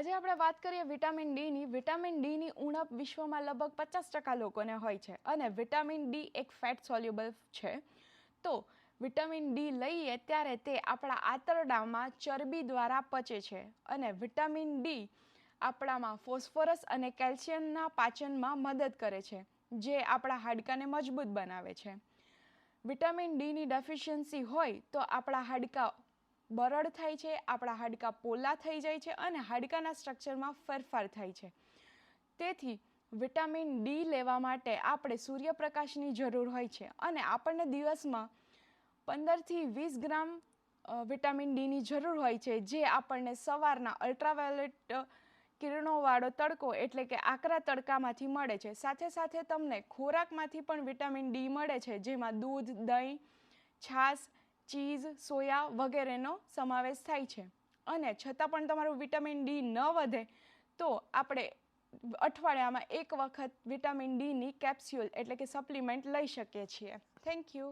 આજે આપણે વાત કરીએ વિટામિન ડીની. વિટામિન ડીની ઉણપ વિશ્વમાં લગભગ 50% લોકોને હોય છે અને વિટામિન ડી એક ફેટ સોલ્યુબલ છે. તો વિટામિન ડી લઈએ ત્યારે તે આપણા આંતરડામાં ચરબી દ્વારા પચે છે અને વિટામિન ડી આપણામાં ફોસ્ફરસ અને કેલ્શિયમના પાચનમાં મદદ કરે છે, જે આપણા હાડકાને મજબૂત બનાવે છે. વિટામિન ડીની ડેફિશિયન્સી હોય તો આપણા હાડકાં બરડ થાય છે, આપણા હાડકાં પોલા થઈ જાય છે અને હાડકાના સ્ટ્રક્ચરમાં ફેરફાર થાય છે. તેથી વિટામિન ડી લેવા માટે આપણે સૂર્યપ્રકાશની જરૂર હોય છે અને આપણને દિવસમાં 15થી 20 ગ્રામ વિટામિન ડીની જરૂર હોય છે, જે આપણને સવારના અલ્ટ્રાવાયોલેટ કિરણોવાળો તડકો એટલે કે આકરા તડકામાંથી મળે છે. સાથે સાથે તમને ખોરાકમાંથી પણ વિટામિન ડી મળે છે, જેમાં દૂધ, દહીં, છાશ, ચીઝ, સોયા વગેરેનો સમાવેશ થાય છે. અને છતાં પણ તમારું વિટામિન ડી ન વધે તો આપણે અઠવાડિયામાં એક વખત વિટામિન ડીની કેપ્સ્યુલ એટલે કે સપ્લિમેન્ટ લઈ શકીએ છીએ. Thank you.